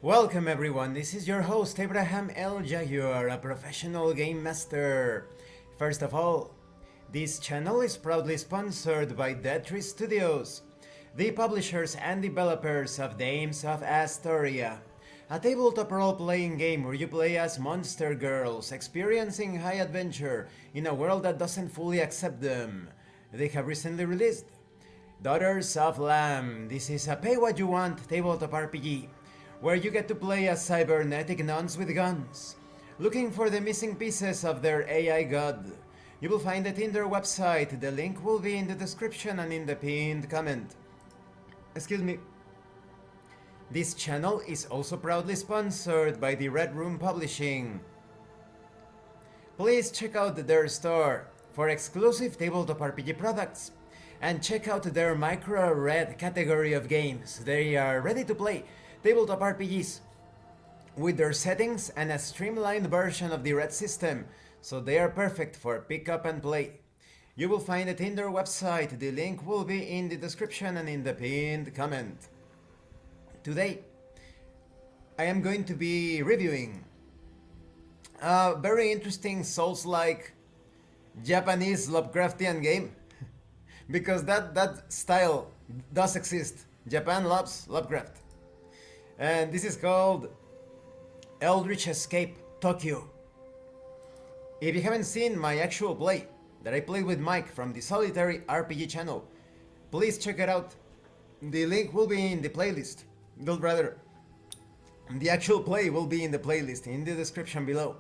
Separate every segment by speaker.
Speaker 1: Welcome everyone, this is your host Abraham L. Jaguar, a professional game master. First of all, this channel is proudly sponsored by Dead Tree Studios, the publishers and developers of Dames of Asstoria, a tabletop role-playing game where you play as monster girls experiencing high adventure in a world that doesn't fully accept them. They have recently released Daughters of Lamb. This is a pay-what-you-want tabletop RPG where you get to play as cybernetic nuns with guns, looking for the missing pieces of their AI god. You will find it in their website. The link will be in the description and in the pinned comment. Excuse me. This channel is also proudly sponsored by the Red Room Publishing. Please check out their store for exclusive tabletop RPG products and check out their micro red category of games. They are ready to play tabletop RPGs with their settings and a streamlined version of the red system, so they are perfect for pick up and play. You will find it in their website. The link will be in the description and in the pinned comment. Today, I am going to be reviewing a very interesting Souls-like Japanese Lovecraftian game because that style does exist. Japan loves Lovecraft. And this is called Eldritch Escape Tokyo. If you haven't seen my actual play that I played with Mike from the Solitary RPG channel, please check it out. The link will be in the playlist. Rather, the actual play will be in the playlist in the description below.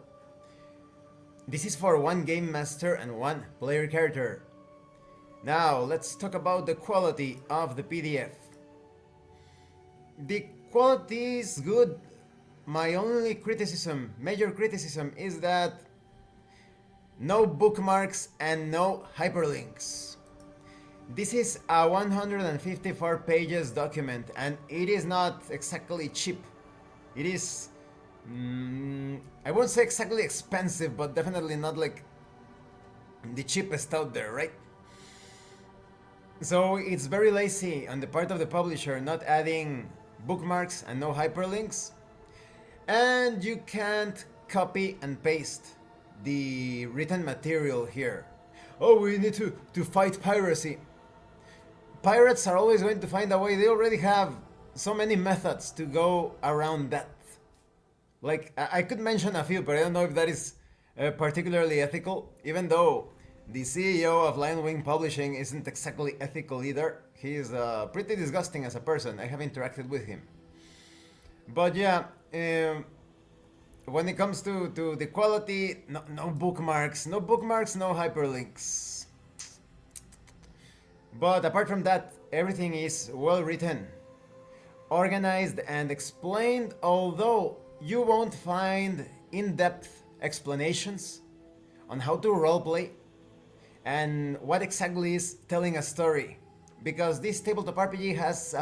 Speaker 1: This is for one game master and one player character. Now, let's talk about the quality of the PDF. The quality is good. My only criticism, major criticism, is that no bookmarks and no hyperlinks. This is a 154 pages document and it is not exactly cheap. It is, I won't say exactly expensive, but definitely not like the cheapest out there, right? So it's very lazy on the part of the publisher not adding bookmarks and no hyperlinks, and you can't copy and paste the written material here. Oh, we need to fight piracy. Pirates are always going to find a way. They already have so many methods to go around that. Like, I could mention a few, but I don't know if that is particularly ethical, even though the CEO of Lionwing Publishing isn't exactly ethical either. He is pretty disgusting as a person. I have interacted with him. But yeah, when it comes to the quality, no bookmarks, no hyperlinks. But apart from that, everything is well written, organized and explained, although you won't find in-depth explanations on how to roleplay and what exactly is telling a story, because this tabletop RPG has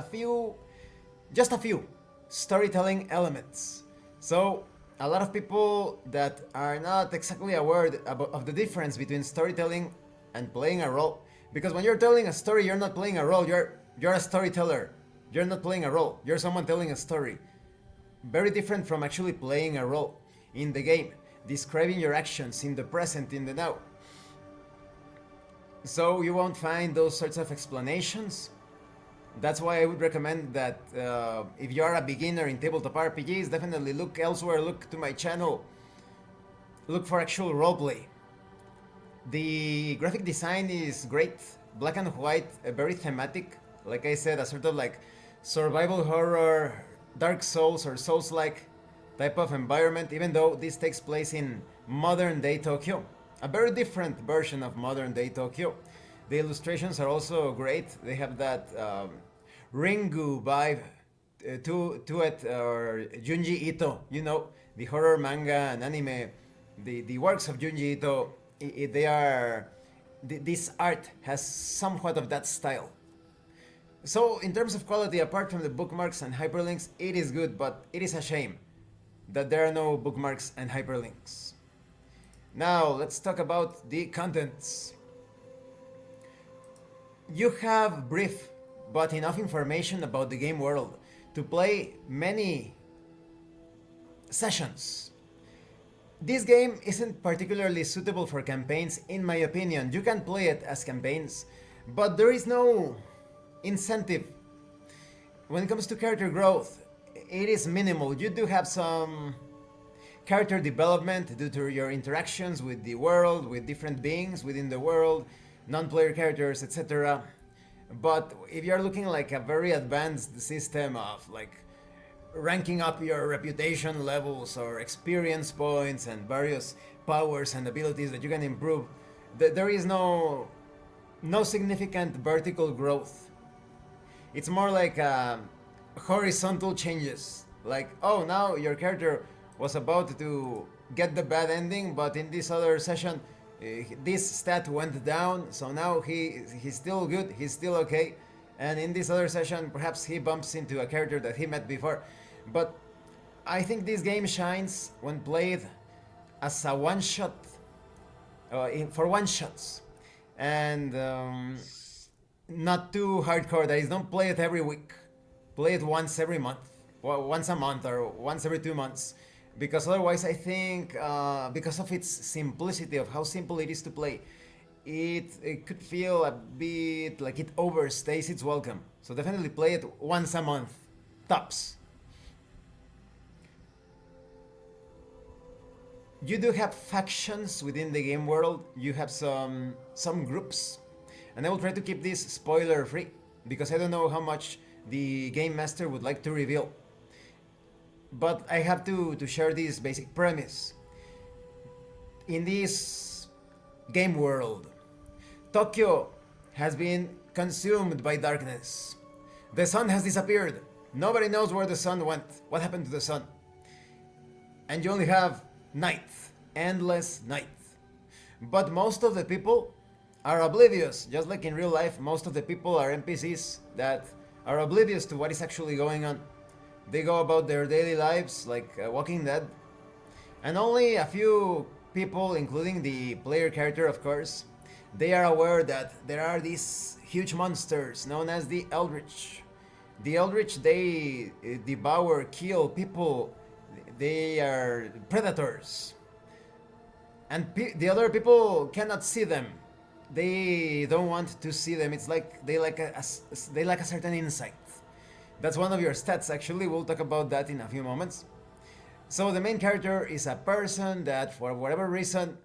Speaker 1: just a few storytelling elements. So a lot of people that are not exactly aware of the difference between storytelling and playing a role, because when you're telling a story, you're not playing a role, you're a storyteller. You're not playing a role, you're someone telling a story. Very different from actually playing a role in the game, describing your actions in the present, in the now. So you won't find those sorts of explanations. That's why I would recommend that if you are a beginner in tabletop RPGs, definitely look elsewhere, look to my channel, look for actual roleplay. The graphic design is great, black and white, very thematic. Like I said, a sort of like survival horror, Dark Souls or Souls-like type of environment, even though this takes place in modern day Tokyo. A very different version of modern day Tokyo. The illustrations are also great. They have that Ringu vibe to it, or Junji Ito, you know, the horror manga and anime, the works of Junji Ito, this art has somewhat of that style. So in terms of quality, apart from the bookmarks and hyperlinks, it is good, but it is a shame that there are no bookmarks and hyperlinks. Now let's talk about the contents. You have brief but enough information about the game world to play many sessions. This game isn't particularly suitable for campaigns, in my opinion. You can play it as campaigns, but there is no incentive. When it comes to character growth, it is minimal. You do have some character development due to your interactions with the world, with different beings within the world, non-player characters, etc. But if you're looking like a very advanced system of like ranking up your reputation levels or experience points and various powers and abilities that you can improve, there is no significant vertical growth. It's more like horizontal changes. Like, oh, now your character was about to get the bad ending, but in this other session, this stat went down, so now he's still good, he's still okay. And in this other session, perhaps he bumps into a character that he met before. But I think this game shines when played as a one-shot, for one-shots. And not too hardcore, that is, don't play it every week. Play it once every month, once a month or once every 2 months. Because otherwise I think, because of its simplicity, of how simple it is to play, it could feel a bit like it overstays its welcome. So definitely play it once a month, tops. You do have factions within the game world. You have some groups, and I will try to keep this spoiler free because I don't know how much the game master would like to reveal. But I have to share this basic premise. In this game world, Tokyo has been consumed by darkness. The sun has disappeared. Nobody knows where the sun went. What happened to the sun? And you only have night, endless night. But most of the people are oblivious. Just like in real life, most of the people are NPCs that are oblivious to what is actually going on. They go about their daily lives like Walking Dead. And only a few people, including the player character of course, they are aware that there are these huge monsters known as the Eldritch. The Eldritch, they devour, kill people. They are predators. And the other people cannot see them. They don't want to see them. It's like they like a certain insight. That's one of your stats, actually. We'll talk about that in a few moments. So the main character is a person that, for whatever reason,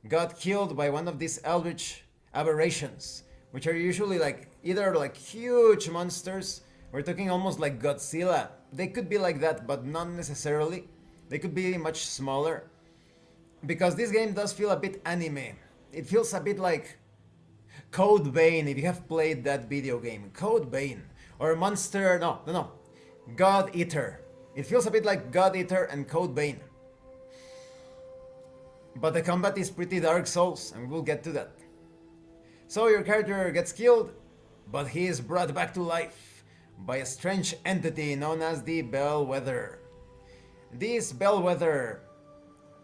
Speaker 1: got killed by one of these eldritch aberrations, which are usually like either like huge monsters. We're talking almost like Godzilla. They could be like that, but not necessarily. They could be much smaller. Because this game does feel a bit anime. It feels a bit like Code Vein, if you have played that video game. Code Vein. Or Monster, no. God Eater. It feels a bit like God Eater and Code Vein. But the combat is pretty Dark Souls, and we'll get to that. So your character gets killed, but he is brought back to life by a strange entity known as the Bellwether. This Bellwether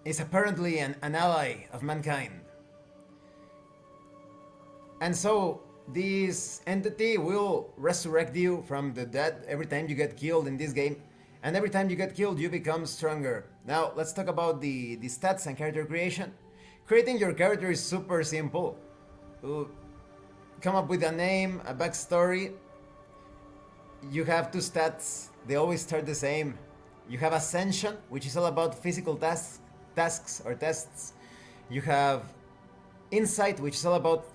Speaker 1: is apparently an ally of mankind. And so this entity will resurrect you from the dead every time you get killed in this game. And every time you get killed, you become stronger. Now, let's talk about the stats and character creation. Creating your character is super simple. Come up with a name, a backstory. You have 2 stats. They always start the same. You have Ascension, which is all about physical tasks or tests. You have Insight, which is all about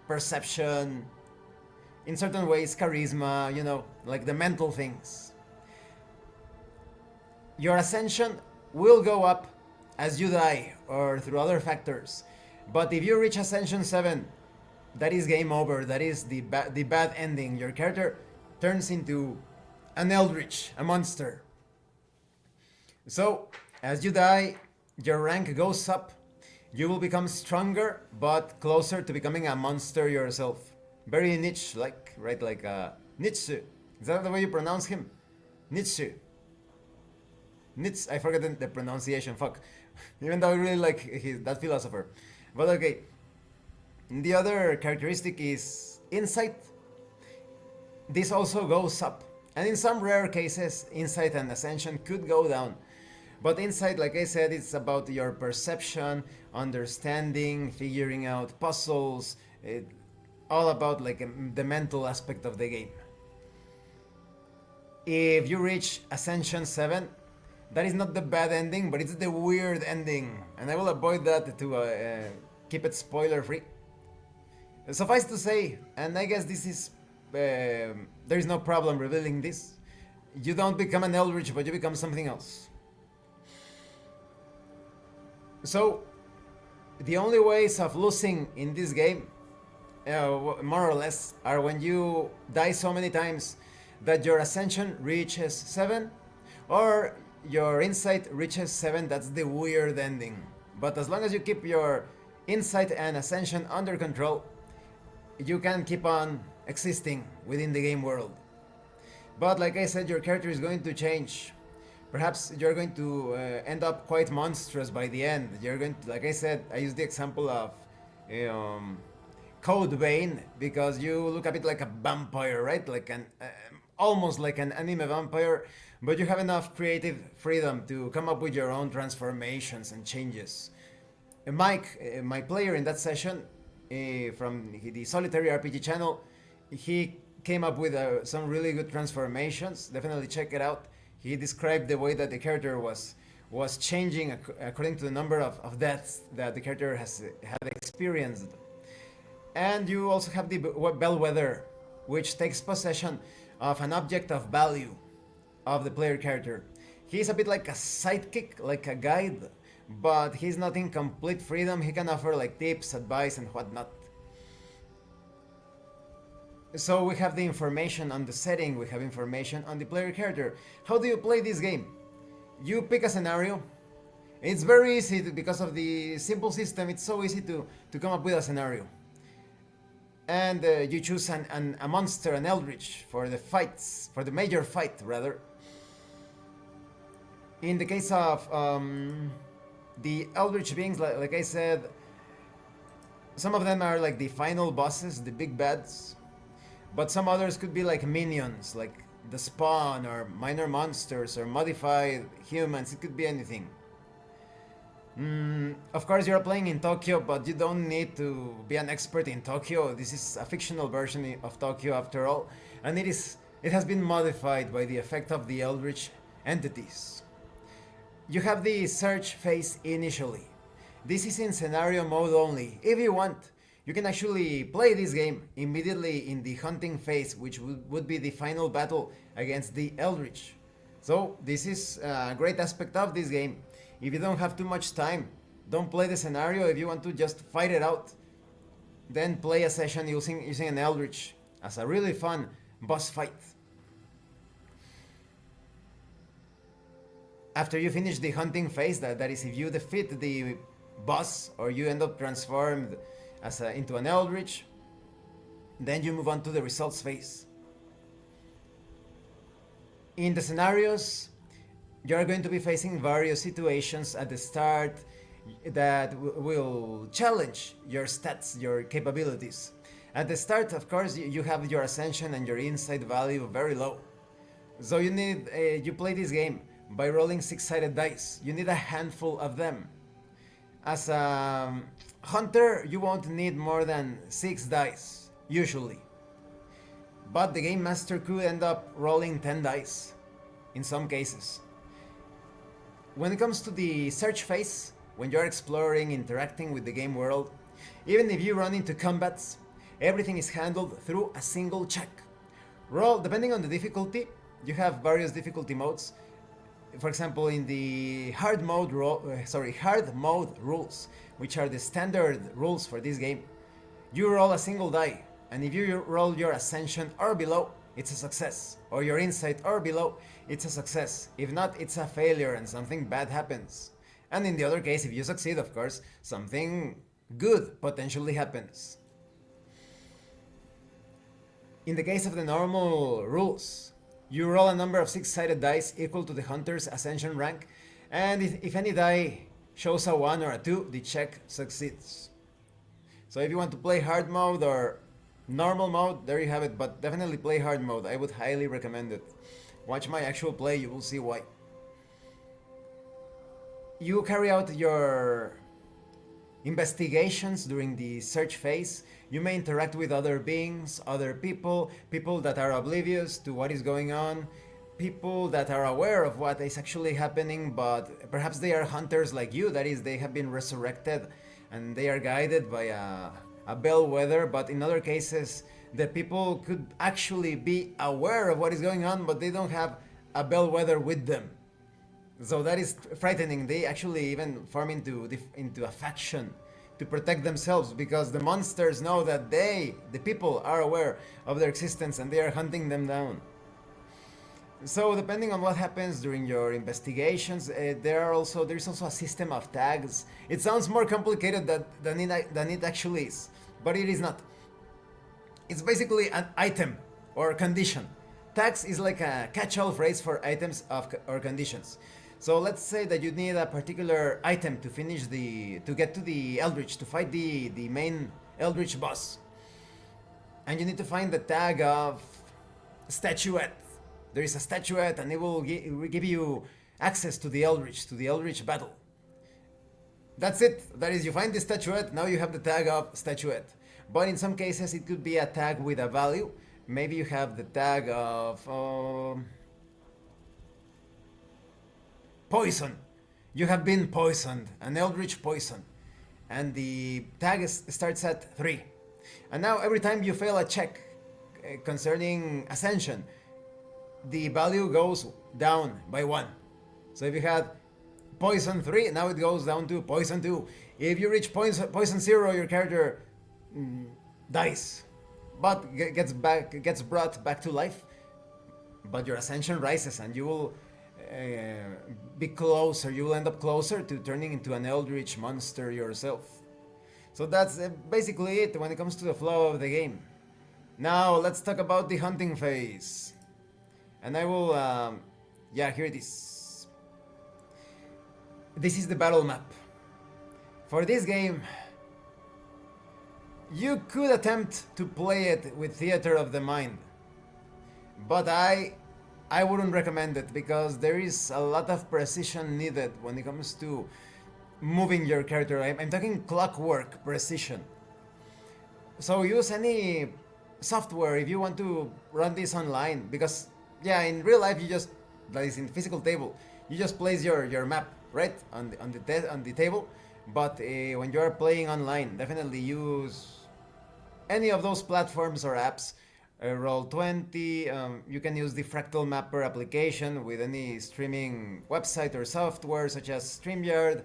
Speaker 1: perception, in certain ways, charisma, you know, like the mental things. Your Ascension will go up as you die or through other factors. But if you reach Ascension 7, that is game over. That is the bad ending. Your character turns into an Eldritch, a monster. So, as you die, your rank goes up. You will become stronger, but closer to becoming a monster yourself. Very niche-like, right? Like Nietzsche. Is that the way you pronounce him? Nietzsche. I forgot the pronunciation, fuck. Even though I really like that philosopher. But okay. The other characteristic is Insight. This also goes up. And in some rare cases, Insight and Ascension could go down. But inside, like I said, it's about your perception, understanding, figuring out puzzles, all about like the mental aspect of the game. If you reach Ascension 7, that is not the bad ending, but it's the weird ending, and I will avoid that to keep it spoiler free. Suffice to say, and I guess this is there is no problem revealing this. You don't become an Eldritch, but you become something else. So, the only ways of losing in this game, more or less, are when you die so many times that your ascension reaches 7, or your insight reaches 7. That's the weird ending. But as long as you keep your insight and ascension under control, you can keep on existing within the game world. But like I said, your character is going to change. Perhaps you're going to end up quite monstrous by the end. You're going to, like I said, I used the example of Code Vein, because you look a bit like a vampire, right? Like an almost like an anime vampire, but you have enough creative freedom to come up with your own transformations and changes. Mike, my player in that session, from the Solitary RPG channel, he came up with some really good transformations. Definitely check it out. He described the way that the character was changing according to the number of deaths that the character had experienced. And you also have the Bellwether, which takes possession of an object of value of the player character. He's a bit like a sidekick, like a guide, but he's not in complete freedom. He can offer like tips, advice, and whatnot. So we have the information on the setting, we have information on the player character. How do you play this game? You pick a scenario. It's very easy because of the simple system. It's so easy to come up with a scenario. And you choose a monster, an Eldritch, for the fights, for the major fight rather. In the case of the Eldritch beings, like I said, some of them are like the final bosses, the big bads. But some others could be like minions, like the spawn, or minor monsters, or modified humans. It could be anything. Of course, you're playing in Tokyo, but you don't need to be an expert in Tokyo. This is a fictional version of Tokyo after all, and it has been modified by the effect of the Eldritch entities. You have the search phase initially. This is in scenario mode only. If you want, you can actually play this game immediately in the hunting phase, which would be the final battle against the Eldritch. So this is a great aspect of this game. If you don't have too much time, don't play the scenario. If you want to just fight it out, then play a session using an Eldritch as a really fun boss fight. After you finish the hunting phase, that is if you defeat the boss or you end up transformed into an Eldritch, then you move on to the results phase. In the scenarios, you are going to be facing various situations at the start that will challenge your stats, your capabilities. At the start, of course, you have your ascension and your insight value very low. So you play this game by rolling 6-sided dice. You need a handful of them. As a hunter, you won't need more than 6 dice, usually. But the game master could end up rolling 10 dice, in some cases. When it comes to the search phase, when you're exploring, interacting with the game world, even if you run into combats, everything is handled through a single check. Roll, depending on the difficulty, you have various difficulty modes. For example, in the hard mode rules, which are the standard rules for this game, you roll a single die, and if you roll your ascension or below, it's a success, or your insight or below, it's a success. If not, it's a failure and something bad happens. And in the other case, if you succeed, of course, something good potentially happens. In the case of the normal rules, you roll a number of 6-sided dice equal to the hunter's ascension rank, and if any die shows a 1 or a 2, the check succeeds. So if you want to play hard mode or normal mode, there you have it, but definitely play hard mode. I would highly recommend it. Watch my actual play, you will see why. You carry out your investigations during the search phase. You may interact with other beings, other people, people that are oblivious to what is going on, people that are aware of what is actually happening, but perhaps they are hunters like you, that is, they have been resurrected and they are guided by a bellwether, but in other cases, the people could actually be aware of what is going on, but they don't have a bellwether with them. So that is frightening. They actually even form into a faction to protect themselves because the monsters know that the people, are aware of their existence and they are hunting them down. So depending on what happens during your investigations, there's also a system of tags. It sounds more complicated than it actually is, but it is not. It's basically an item or condition. Tags is like a catch-all phrase for items or conditions. So let's say that you need a particular item to get to the Eldritch, to fight the main Eldritch boss. And you need to find the tag of statuette. There is a statuette and it will give you access to the Eldritch battle. That's it. That is, you find the statuette, now you have the tag of statuette. But in some cases it could be a tag with a value. Maybe you have the tag of poison. You have been poisoned, an eldritch poison. And the tag starts at 3. And now every time you fail a check concerning ascension, the value goes down by 1. So if you had poison 3, now it goes down to poison 2. If you reach poison 0, your character dies, but gets brought back to life. But your ascension rises, and you will be closer. You will end up closer to turning into an eldritch monster yourself. So that's basically it when it comes to the flow of the game. Now let's talk about the hunting phase. And I will, here it is. This is the battle map. For this game, you could attempt to play it with theater of the mind, but I wouldn't recommend it because there is a lot of precision needed when it comes to moving your character. I'm talking clockwork precision. So use any software if you want to run this online, because in real life that is in physical table, you just place your map right on the table. But when you are playing online, definitely use any of those platforms or apps. Roll20, you can use the Fractal Mapper application with any streaming website or software such as StreamYard.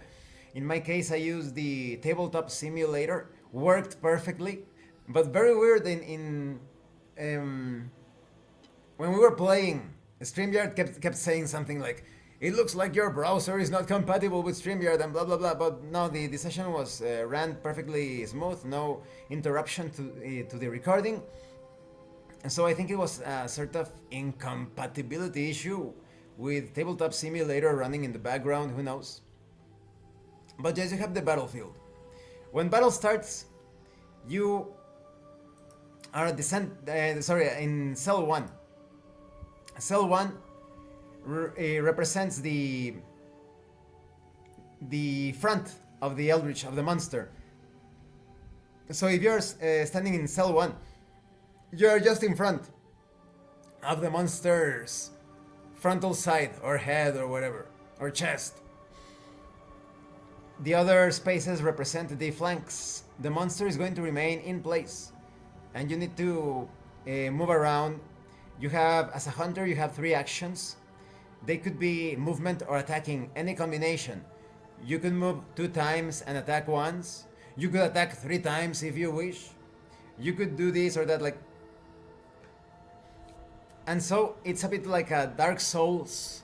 Speaker 1: In my case, I used the tabletop simulator. Worked perfectly, but very weird when we were playing, StreamYard kept saying something like, "It looks like your browser is not compatible with StreamYard," and blah blah blah. But no, the session was ran perfectly smooth, no interruption to the recording. And so I think it was a sort of incompatibility issue with Tabletop Simulator running in the background. Who knows? But yes, you have the battlefield. When battle starts, you are at in cell 1. Cell 1 represents the front of the Eldritch, of the monster. So if you're standing in cell 1, you're just in front of the monster's frontal side or head or whatever, or chest. The other spaces represent the flanks. The monster is going to remain in place, and you need to move around. You have, as a hunter, you have 3 actions. They could be movement or attacking, any combination. You could move 2 times and attack once. You could attack 3 times if you wish. You could do this or that, and so it's a bit like a Dark Souls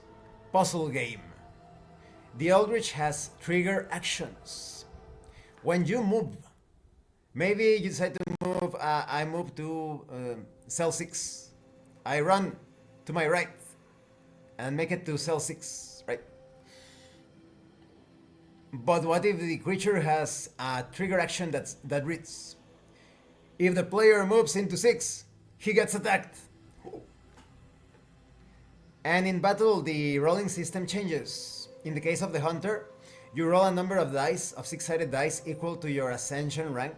Speaker 1: puzzle game. The Eldritch has trigger actions. When you move, maybe you decide to move, I move to cell 6. I run to my right and make it to cell 6, right? But what if the creature has a trigger action that reads, if the player moves into 6, he gets attacked. And in battle, the rolling system changes. In the case of the hunter, You roll a number of dice, of 6-sided dice, equal to your ascension rank.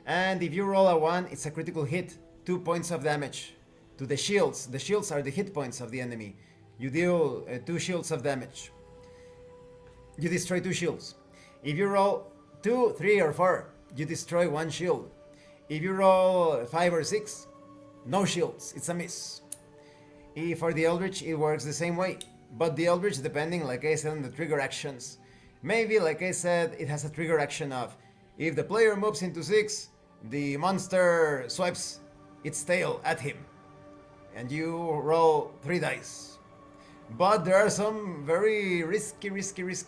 Speaker 1: And if you roll a 1, it's a critical hit, 2 points of damage to the shields. The shields are the hit points of the enemy. You deal 2 shields of damage. You destroy 2 shields. If you roll 2, 3, or 4, you destroy 1 shield. If you roll 5 or 6, no shields, it's a miss. For the Eldritch, it works the same way. But the Eldritch, depending, like I said, on the trigger actions. Maybe, like I said, it has a trigger action of, if the player moves into 6, the monster swipes its tail at him. And you roll 3 dice. But there are some very risky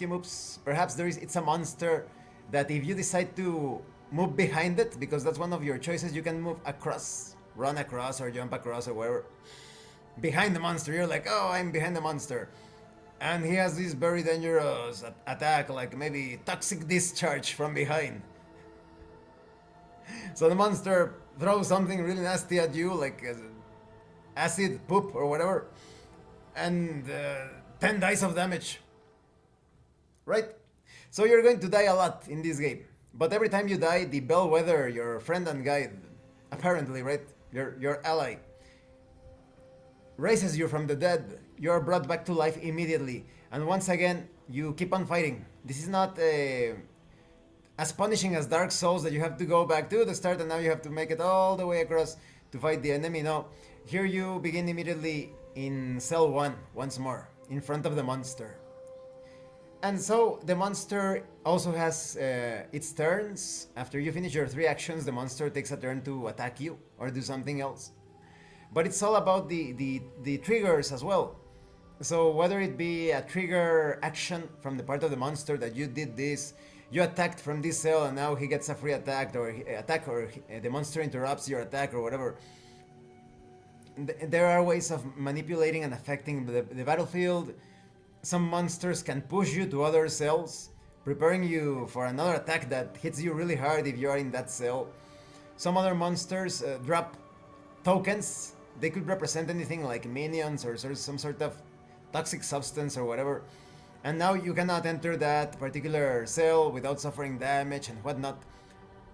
Speaker 1: moves. Perhaps it's a monster that if you decide to move behind it, because that's one of your choices, you can move across, run across, or jump across, or whatever. Behind the monster, you're like, oh, I'm behind the monster. And he has this very dangerous attack, like maybe toxic discharge from behind. So the monster throws something really nasty at you, like acid, poop, or whatever. And 10 dice of damage. Right? So you're going to die a lot in this game. But every time you die, the bellwether, your friend and guide, apparently, right? Your ally, raises you from the dead. You are brought back to life immediately. And once again, you keep on fighting. This is not as punishing as Dark Souls, that you have to go back to the start and now you have to make it all the way across to fight the enemy. No, here you begin immediately in cell 1 once more, in front of the monster. And so the monster also has its turns. After you finish your 3 actions, the monster takes a turn to attack you or do something else. But it's all about the triggers as well. So whether it be a trigger action from the part of the monster that you did this, you attacked from this cell and now he gets a free attack, or the monster interrupts your attack or whatever. There are ways of manipulating and affecting the battlefield. Some monsters can push you to other cells, preparing you for another attack that hits you really hard if you are in that cell. Some other monsters drop tokens. They could represent anything like minions or some sort of toxic substance or whatever. And now you cannot enter that particular cell without suffering damage and whatnot.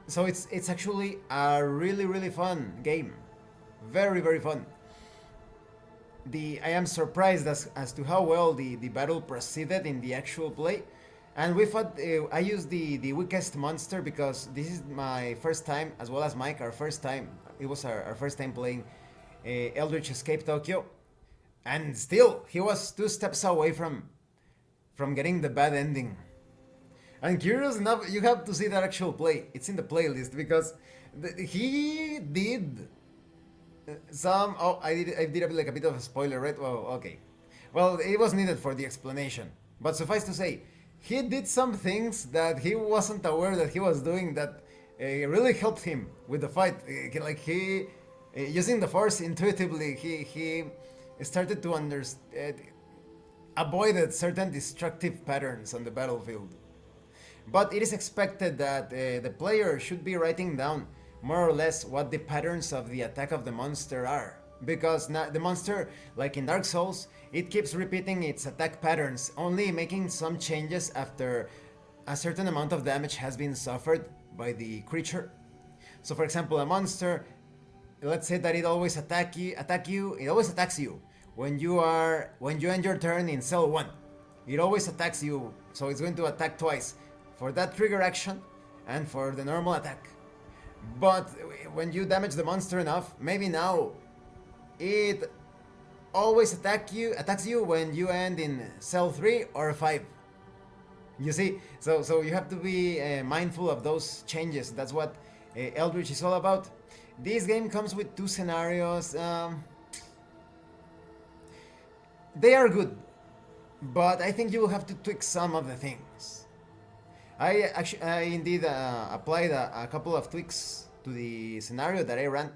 Speaker 1: So it's actually a really fun game. Very fun. I am surprised as to how well the battle proceeded in the actual play. And we fought, I used the weakest monster because this is my first time, as well as Mike, our first time. It was our first time playing Eldritch Escape Tokyo. And still, he was 2 steps away from getting the bad ending. And curious enough, you have to see that actual play. It's in the playlist because he did some. Oh, I did like a bit of a spoiler, right? Well, okay. Well, it was needed for the explanation. But suffice to say, he did some things that he wasn't aware that he was doing that really helped him with the fight. Like he, using the force intuitively, he started to understand. Avoided certain destructive patterns on the battlefield. But it is expected that the player should be writing down more or less what the patterns of the attack of the monster are. Because the monster, like in Dark Souls, it keeps repeating its attack patterns, only making some changes after a certain amount of damage has been suffered by the creature. So for example, a monster, let's say that it always attacks you when you end your turn in cell 1. It always attacks you, so it's going to attack twice, for that trigger action and for the normal attack. But when you damage the monster enough, maybe now it always attacks you when you end in cell 3 or 5. You see, so you have to be mindful of those changes. That's what Eldritch is all about. This game comes with 2 scenarios. They are good, but I think you will have to tweak some of the things. I indeed applied a couple of tweaks to the scenario that I ran.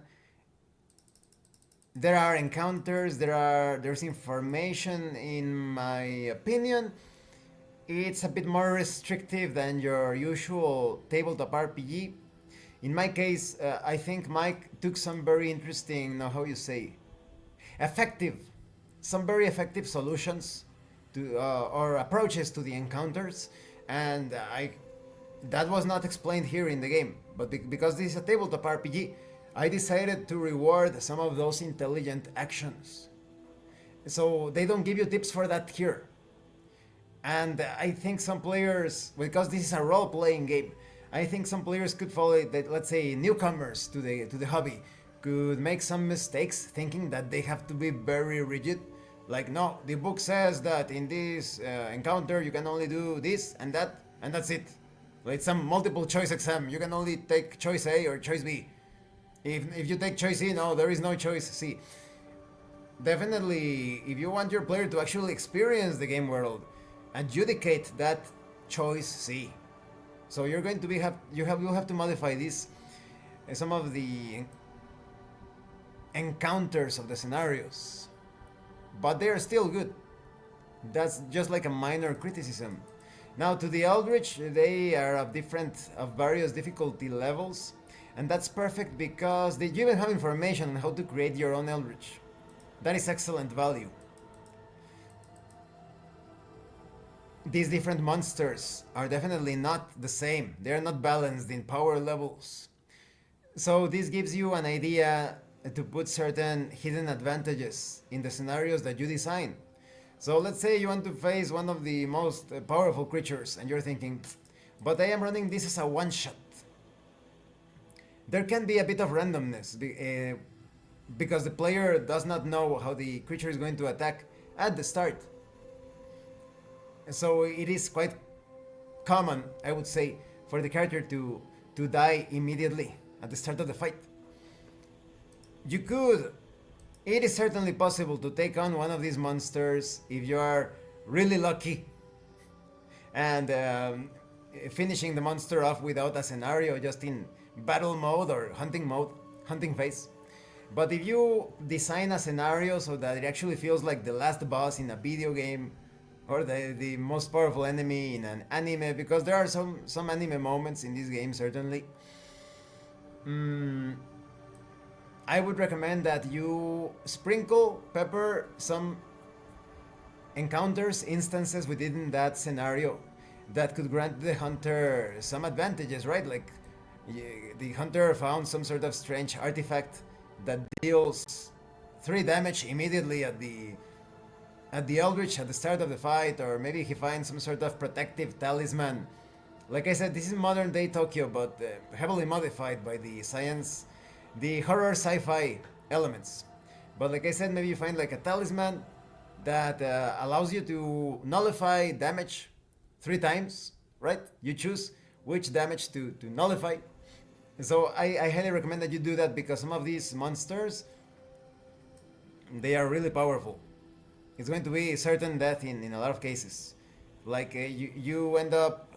Speaker 1: There are encounters, there's information. In my opinion, it's a bit more restrictive than your usual tabletop RPG. In my case, I think Mike took some very interesting, some very effective solutions to or approaches to the encounters, and that was not explained here in the game. But because this is a tabletop RPG, I decided to reward some of those intelligent actions. So they don't give you tips for that here. And I think some players, because this is a role-playing game, I think some players could follow that. Let's say newcomers to the hobby could make some mistakes, thinking that they have to be very rigid. Like, no, the book says that in this encounter you can only do this and that, and that's it. Like some multiple choice exam, you can only take choice A or choice B. If you take choice C, no, there is no choice C. Definitely, if you want your player to actually experience the game world, adjudicate that choice C. So you're going to be you'll have to modify this, some of the encounters of the scenarios, but they are still good. That's just like a minor criticism. Now to the Eldritch, they are of various difficulty levels, and that's perfect because they even have information on how to create your own Eldritch. That is excellent value. These different monsters are definitely not the same. They're not balanced in power levels. So this gives you an idea to put certain hidden advantages in the scenarios that you design. So let's say you want to face one of the most powerful creatures and you're thinking, but I am running this as a one-shot. There can be a bit of randomness because the player does not know how the creature is going to attack at the start. So it is quite common, I would say, for the character to die immediately at the start of the fight. It is certainly possible to take on one of these monsters if you are really lucky and finishing the monster off without a scenario, just in battle mode or hunting phase. But if you design a scenario so that it actually feels like the last boss in a video game, or the most powerful enemy in an anime, because there are some anime moments in this game, certainly. I would recommend that you pepper some encounters, instances within that scenario that could grant the hunter some advantages, right? Like the hunter found some sort of strange artifact that deals 3 damage immediately at the Eldritch at the start of the fight, or maybe he finds some sort of protective talisman. Like I said, this is modern day Tokyo, but heavily modified by the science, the horror sci-fi elements. But like I said, maybe you find like a talisman that allows you to nullify damage 3 times, right? You choose which damage to nullify. So I highly recommend that you do that, because some of these monsters, they are really powerful. It's going to be certain death in a lot of cases. Like you end up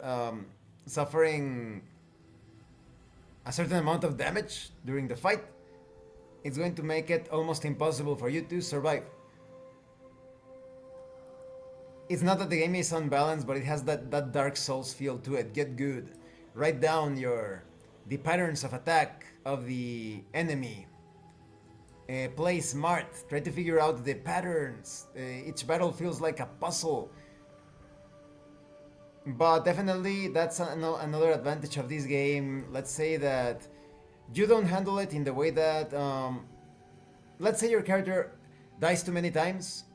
Speaker 1: suffering a certain amount of damage during the fight. It's going to make it almost impossible for you to survive. It's not that the game is unbalanced, but it has that Dark Souls feel to it. Get good. Write down the patterns of attack of the enemy. Play smart, try to figure out the patterns. Each battle feels like a puzzle. But definitely that's another advantage of this game. Let's say that you don't handle it in the way that, let's say your character dies too many times,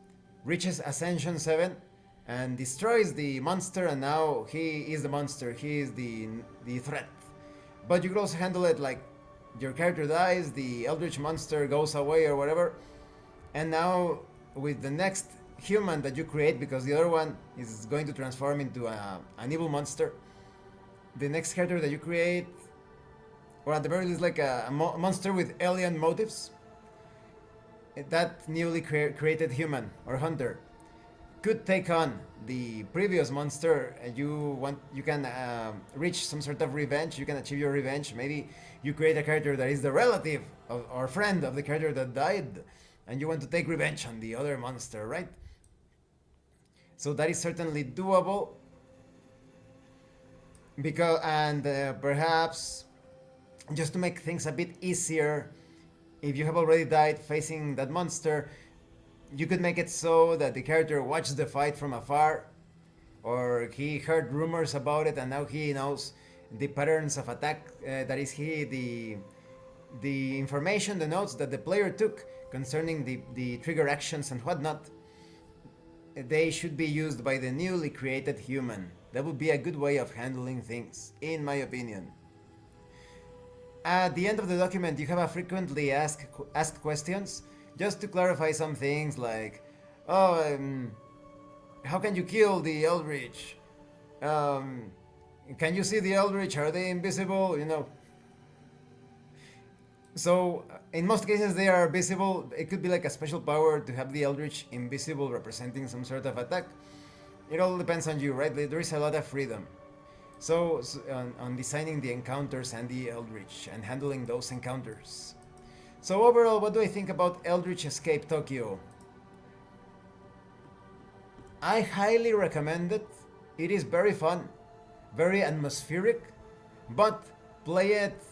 Speaker 1: reaches Ascension 7, and destroys the monster, and now he is the monster, he is the threat. But you could also handle it like, your character dies, the Eldritch monster goes away or whatever, and now with the next human that you create, because the other one is going to transform into an evil monster, the next character that you create, or at the very least like a monster with alien motives, that newly created human or hunter could take on the previous monster, and you can reach some sort of revenge. You can achieve your revenge. Maybe you create a character that is the relative or friend of the character that died, and you want to take revenge on the other monster, right? So that is certainly doable. Perhaps just to make things a bit easier, if you have already died facing that monster, you could make it so that the character watches the fight from afar, or he heard rumors about it and now he knows the patterns of attack. That is, the information, the notes that the player took concerning the trigger actions and whatnot. They should be used by the newly created human. That would be a good way of handling things, in my opinion. At the end of the document, you have a frequently asked questions, just to clarify some things like, oh, how can you kill the Eldritch? Can you see the Eldritch? Are they invisible? So, in most cases, they are visible. It could be like a special power to have the Eldritch invisible, representing some sort of attack. It all depends on you, right? There is a lot of freedom. So, on designing the encounters and the Eldritch and handling those encounters. So overall, what do I think about Eldritch Escape Tokyo? I highly recommend it. It is very fun, very atmospheric, but play it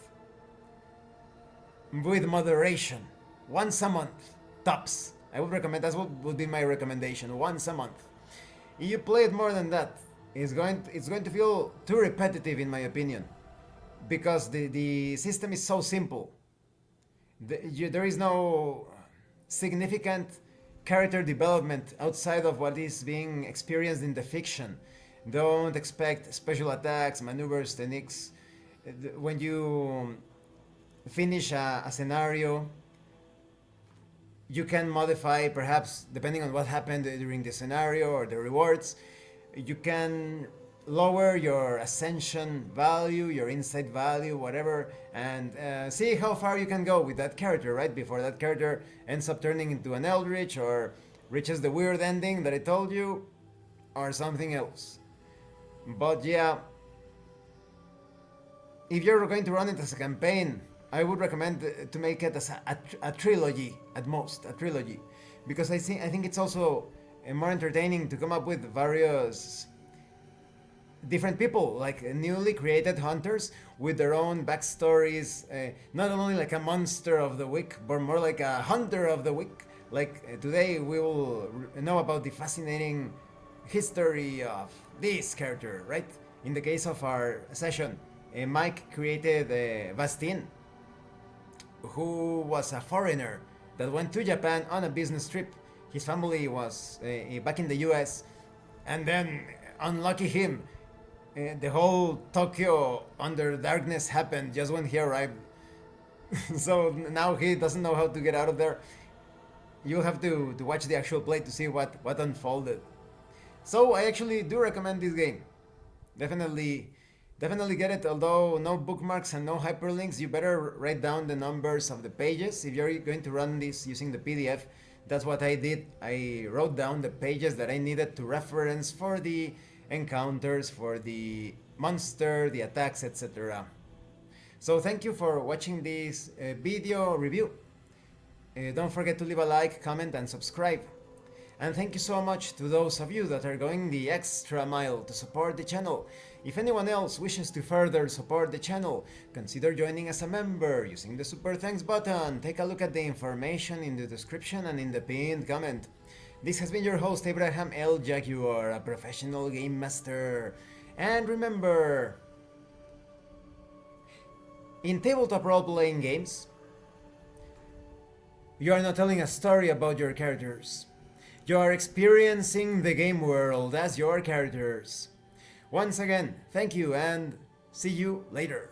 Speaker 1: with moderation. Once a month, tops. I would recommend, that would be my recommendation, once a month. If you play it more than that, it's going to feel too repetitive in my opinion, because the system is so simple. There is no significant character development outside of what is being experienced in the fiction. Don't expect special attacks, maneuvers, techniques. When you finish a scenario, you can modify, perhaps depending on what happened during the scenario or the rewards, you can lower your ascension value, your insight value, whatever, and see how far you can go with that character, right? Before that character ends up turning into an Eldritch or reaches the weird ending that I told you, or something else. But yeah, if you're going to run it as a campaign, I would recommend to make it as a trilogy at most, a trilogy, because I think it's also more entertaining to come up with various different people, like newly created hunters with their own backstories, not only like a monster of the week, but more like a hunter of the week. Like today we will know about the fascinating history of this character, right? In the case of our session, Mike created Bastin, who was a foreigner that went to Japan on a business trip. His family was back in the US, and then, unlucky him, the whole Tokyo Under Darkness happened just when he arrived. So now he doesn't know how to get out of there. You'll have to watch the actual play to see what unfolded. So I actually do recommend this game. Definitely get it, although no bookmarks and no hyperlinks. You better write down the numbers of the pages. If you're going to run this using the PDF, that's what I did. I wrote down the pages that I needed to reference for the encounters, for the monster, the attacks, etc. So thank you for watching this video review. Don't forget to leave a like, comment, and subscribe. And thank you so much to those of you that are going the extra mile to support the channel. If anyone else wishes to further support the channel, consider joining as a member using the super thanks button. Take a look at the information in the description and in the pinned comment. This has been your host, Abraham L. Jaguar, a professional game master. And remember, in tabletop role-playing games, you are not telling a story about your characters. You are experiencing the game world as your characters. Once again, thank you and see you later.